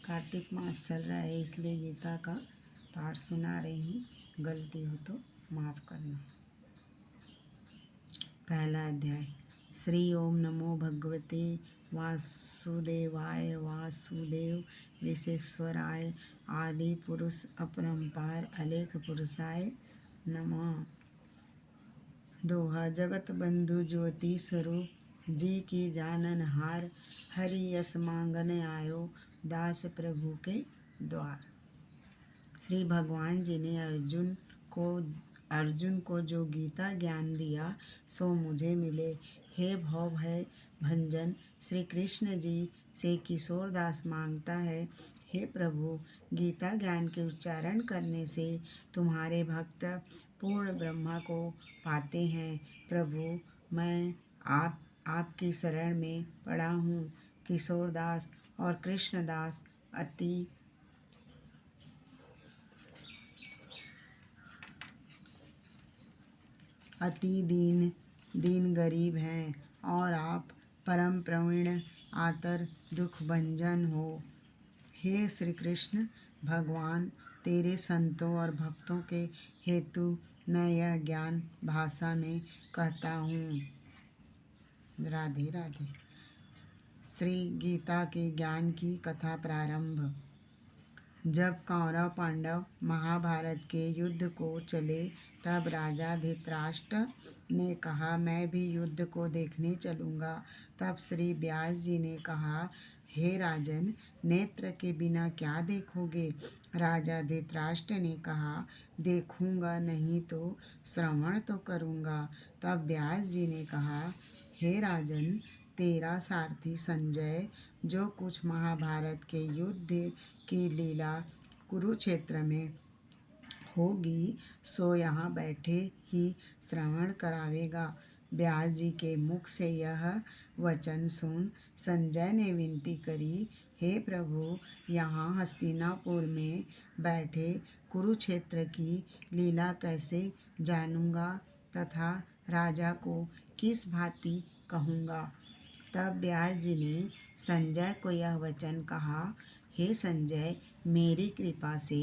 कार्तिक मास चल रहा है इसलिए गीता का पाठ सुना रही हूँ, गलती हो तो माफ़ करना। पहला अध्याय। श्री ओम नमो भगवते वासुदेवाय वासुदेव विश्वेश्वराय आदि पुरुष अपरंपार अलेख पुरुषाय नमः। दोहा। जगत बंधु ज्योति स्वरूप जी की जानन हार, हरि यस मांगन आयो दास प्रभु के द्वार। श्री भगवान जी ने अर्जुन को जो गीता ज्ञान दिया सो मुझे मिले। हे भव भय भंजन श्री कृष्ण जी से किशोर दास मांगता है, हे प्रभु गीता ज्ञान के उच्चारण करने से तुम्हारे भक्त पूर्ण ब्रह्मा को पाते हैं। प्रभु मैं आपकी शरण में पड़ा हूँ। किशोर दास और कृष्णदास अति दीन गरीब हैं और आप परम प्रवीण आतर दुख भंजन हो। हे श्री कृष्ण भगवान तेरे संतों और भक्तों के हेतु मैं यह ज्ञान भाषा में कहता हूँ। राधे राधे। श्री गीता के ज्ञान की कथा प्रारंभ। जब कौरव पांडव महाभारत के युद्ध को चले तब राजा धृतराष्ट्र ने कहा, मैं भी युद्ध को देखने चलूँगा। तब श्री व्यास जी ने कहा, हे राजन नेत्र के बिना क्या देखोगे। राजा धृतराष्ट्र ने कहा, देखूँगा नहीं तो श्रवण तो करूँगा। तब व्यास जी ने कहा, हे राजन तेरा सारथी संजय जो कुछ महाभारत के युद्ध की लीला कुरुक्षेत्र में होगी सो यहाँ बैठे ही श्रवण करावेगा। व्यास जी के मुख से यह वचन सुन संजय ने विनती करी, हे प्रभु यहाँ हस्तिनापुर में बैठे कुरुक्षेत्र की लीला कैसे जानूँगा तथा राजा को किस भांति कहूँगा। तब व्यास जी ने संजय को यह वचन कहा, हे संजय मेरी कृपा से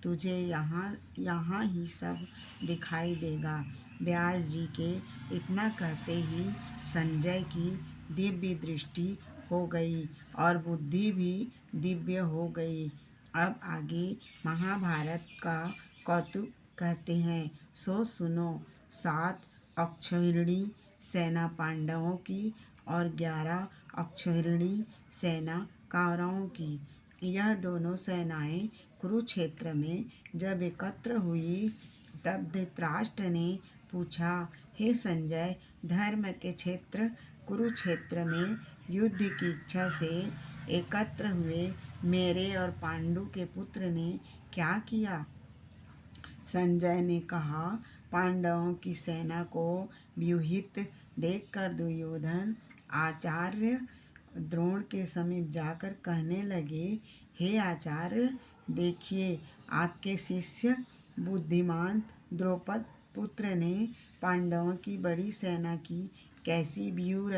तुझे यहाँ ही सब दिखाई देगा। व्यास जी के इतना कहते ही संजय की दिव्य दृष्टि हो गई और बुद्धि भी दिव्य हो गई। अब आगे महाभारत का कौतुक कहते हैं सो सुनो। 7 अक्षौहिणी सेना पांडवों की और 11 अक्षौहिणी सेना कौरवों की। यह दोनों सेनाएं कुरुक्षेत्र में जब एकत्र हुई तब धृतराष्ट्र ने पूछा, हे संजय धर्म के क्षेत्र कुरुक्षेत्र में युद्ध की इच्छा से एकत्र हुए मेरे और पांडु के पुत्र ने क्या किया। संजय ने कहा, पांडवों की सेना को व्यूहित देखकर दुर्योधन आचार्य द्रोण के समीप जाकर कहने लगे, हे आचार्य देखिए आपके शिष्य बुद्धिमान द्रौपद पुत्र ने पांडवों की बड़ी सेना की कैसी व्यूह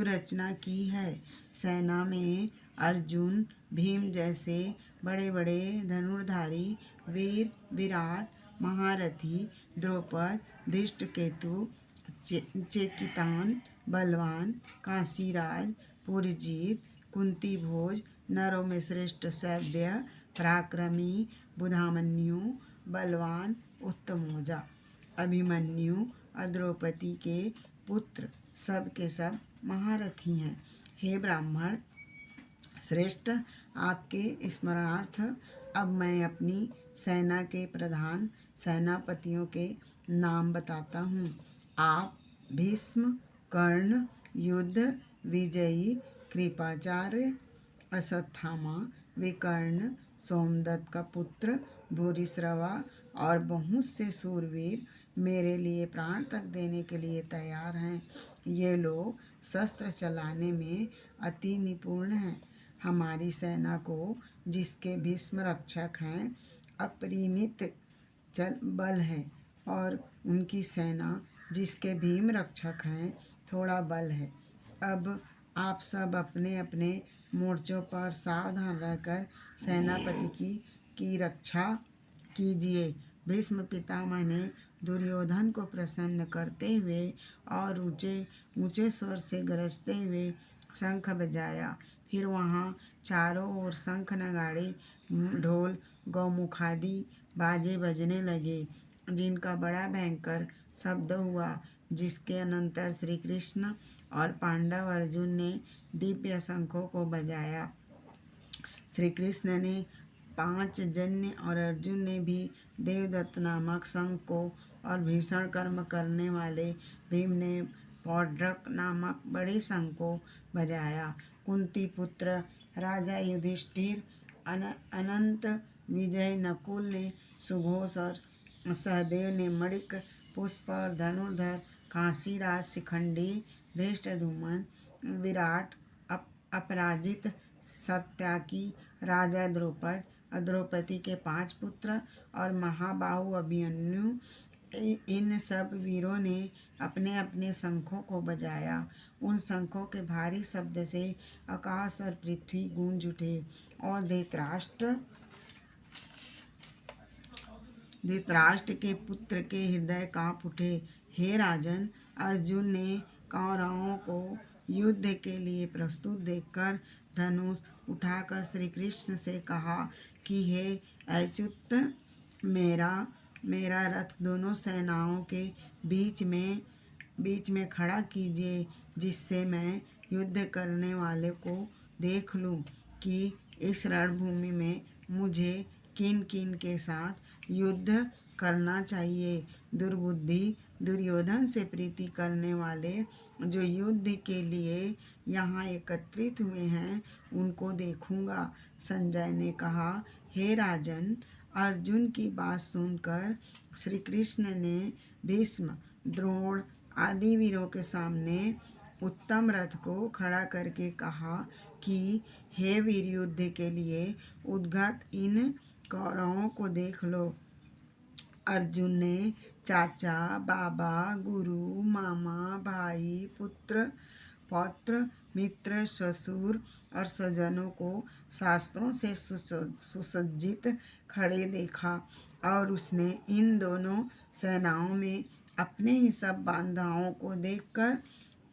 रचना की है। सेना में अर्जुन भीम जैसे बड़े बड़े धनुर्धारी वीर विराट महारथी द्रौपद धृष्टकेतु चेकितान बलवान काशीराज पुरजीत कुंती भोज नरों में श्रेष्ठ सभ्य पराक्रमी बुधामन्यु बलवान उत्तमौजा अभिमन्यु द्रौपदी के पुत्र सब के सब महारथी हैं। हे ब्राह्मण श्रेष्ठ आपके स्मरणार्थ अब मैं अपनी सेना के प्रधान सेनापतियों के नाम बताता हूँ। आप भीष्म कर्ण युद्ध विजयी कृपाचार्य अश्वत्थामा विकर्ण सोमदत्त का पुत्र भूरिश्रवा और बहुत से सूरवीर मेरे लिए प्राण तक देने के लिए तैयार हैं। ये लोग शस्त्र चलाने में अति निपुण हैं। हमारी सेना को जिसके भीष्म रक्षक हैं अपरिमित बल है और उनकी सेना जिसके भीम रक्षक हैं थोड़ा बल है। अब आप सब अपने अपने मोर्चों पर सावधान रहकर सेनापति की रक्षा कीजिए। भीष्म पितामह ने दुर्योधन को प्रसन्न करते हुए और ऊंचे ऊंचे स्वर से गरजते हुए शंख बजाया। फिर वहाँ चारों ओर शंख नगाड़े ढोल गौमुखादि बाजे बजने लगे, जिनका बड़ा भयंकर शब्द हुआ, जिसके अनंतर श्री कृष्ण और पांडव अर्जुन ने दिव्य शंखों को बजाया। श्री कृष्ण ने 5 जन्य और अर्जुन ने भी देवदत्त नामक शंख को, और भीषण कर्म करने वाले भीम ने पौड्रक नामक बड़े शंख को बजाया। कुंती पुत्र राजा युधिष्ठिर, अनंत विजय नकुल ने सुघोष और सहदेव ने मणिक पुष्प और धनुर्धर काशीराज शिखंडी, धृष्टद्युम्न विराट, अपराजित सत्याकी, राजा द्रौपदी के 5 पुत्र और महाबाहु अभिमन्यु, इन सब वीरों ने अपने अपने शंखों को बजाया। उन शंखों के भारी शब्द से आकाश और पृथ्वी गूंज उठे और धृतराष्ट्र के पुत्र के हृदय कांप उठे। हे राजन, अर्जुन ने कौरवों को युद्ध के लिए प्रस्तुत देखकर धनुष उठाकर श्री कृष्ण से कहा कि हे अच्युत, मेरा रथ दोनों सेनाओं के बीच में खड़ा कीजिए, जिससे मैं युद्ध करने वाले को देख लूं कि इस रणभूमि में मुझे किन किन के साथ युद्ध करना चाहिए। दुर्बुद्धि दुर्योधन से प्रीति करने वाले जो युद्ध के लिए यहाँ एकत्रित हुए हैं, उनको देखूंगा। संजय ने कहा, हे राजन, अर्जुन की बात सुनकर श्री कृष्ण ने भीष्म, द्रोण आदि वीरों के सामने उत्तम रथ को खड़ा करके कहा कि हे वीर, युद्ध के लिए उद्गत इन कौरवों को देख लो। अर्जुन ने चाचा, बाबा, गुरु, मामा, भाई, पुत्र, पौत्र, मित्र, ससुर और स्वजनों को शास्त्रों से सुसज्जित खड़े देखा, और उसने इन दोनों सेनाओं में अपने ही सब बांधवों को देखकर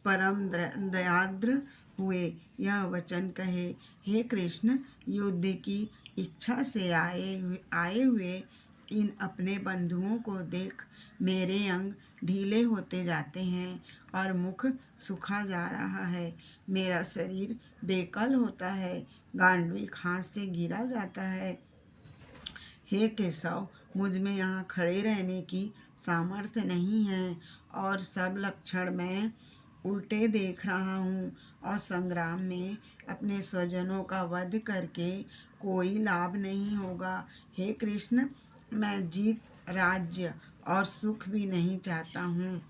परम दयाद्र हुए यह वचन कहे, हे कृष्ण, युद्ध की इच्छा से आए हुए इन अपने बंधुओं को देख मेरे अंग ढीले होते जाते हैं और मुख सूखा जा रहा है। मेरा शरीर बेकल होता है, गांडवी हाथ से गिरा जाता है। हे केशव, मुझ में यहाँ खड़े रहने की सामर्थ्य नहीं है और सब लक्षण मैं उल्टे देख रहा हूँ, और संग्राम में अपने स्वजनों का वध करके कोई लाभ नहीं होगा। हे कृष्ण, मैं जीत, राज्य और सुख भी नहीं चाहता हूँ।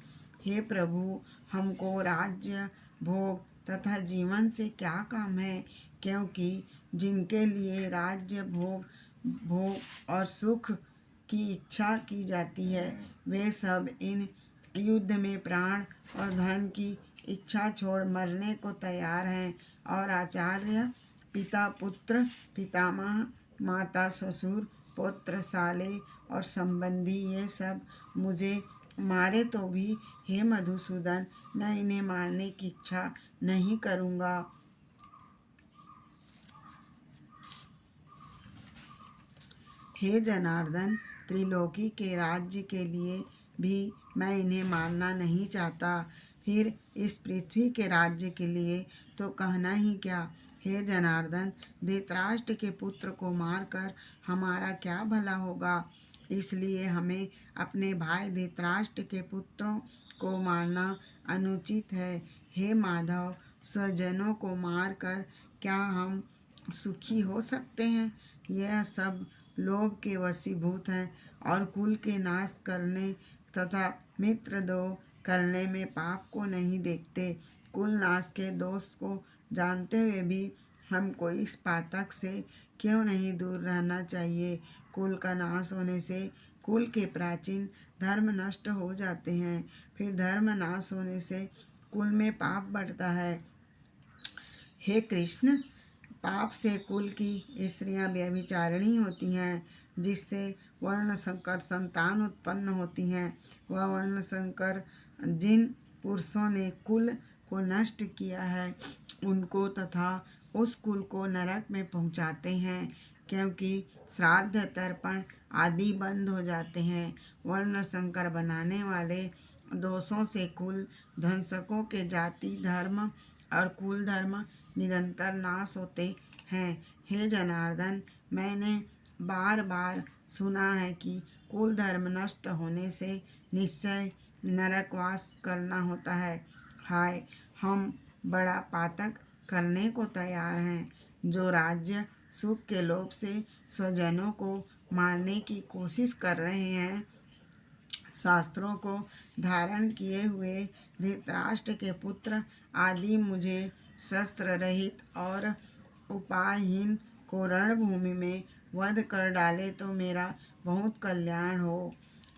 हे प्रभु, हमको राज्य, भोग तथा जीवन से क्या काम है, क्योंकि जिनके लिए राज्य, भोग और सुख की इच्छा की जाती है, वे सब इन युद्ध में प्राण और धन की इच्छा छोड़ मरने को तैयार हैं। और आचार्य, पिता पुत्र, पितामह, माता ससुर, पुत्र साले और संबंधी, ये सब मुझे मारे तो भी हे मधुसूदन, मैं इन्हें मारने की इच्छा नहीं करूँगा। हे जनार्दन, त्रिलोकी के राज्य के लिए भी मैं इन्हें मारना नहीं चाहता, फिर इस पृथ्वी के राज्य के लिए तो कहना ही क्या। हे जनार्दन, धृतराष्ट्र के पुत्र को मारकर हमारा क्या भला होगा, इसलिए हमें अपने भाई धृतराष्ट्र के पुत्रों को मारना अनुचित है। हे माधव, स्वजनों को मारकर क्या हम सुखी हो सकते हैं? यह सब लोभ के वशीभूत हैं और कुल के नाश करने तथा मित्रद्रोह करने में पाप को नहीं देखते। कुल नाश के दोष को जानते हुए भी हमको इस पातक से क्यों नहीं दूर रहना चाहिए। कुल का नाश होने से कुल के प्राचीन धर्म नष्ट हो जाते हैं, फिर धर्म नाश होने से कुल में पाप बढ़ता है। हे कृष्ण, पाप से कुल की स्त्रियां व्यभिचारिणी होती हैं, जिससे वर्ण संकर संतान उत्पन्न होती हैं। वह वर्ण संकर जिन पुरुषों ने कुल को नष्ट किया है, उनको तथा उस कुल को नरक में पहुंचाते हैं, क्योंकि श्राद्ध तर्पण आदि बंद हो जाते हैं। वर्ण संकर बनाने वाले दोषों से कुल ध्वंसकों के जाति धर्म और कुल धर्म निरंतर नाश होते हैं। हे जनार्दन, मैंने बार बार सुना है कि कुल धर्म नष्ट होने से निश्चय नरकवास करना होता है। हाय, हम बड़ा पातक करने को तैयार हैं, जो राज्य सुख के लोभ से स्वजनों को मारने की कोशिश कर रहे हैं। शास्त्रों को धारण किए हुए धृतराष्ट्र के पुत्र आदि मुझे शस्त्र रहित और उपायहीन को रणभूमि में वध कर डाले तो मेरा बहुत कल्याण हो।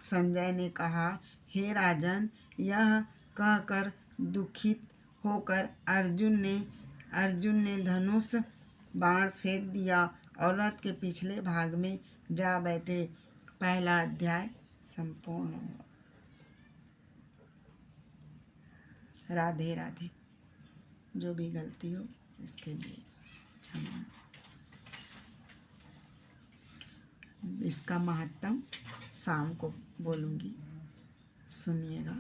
संजय ने कहा, हे राजन, यह कहकर दुखित होकर अर्जुन ने धनुष बाण फेंक दिया और रथ के पिछले भाग में जा बैठे। पहला अध्याय संपूर्ण हुआ। राधे राधे। जो भी गलती हो इसके लिए क्षमा। इसका महत्व शाम को बोलूँगी, सुनिएगा।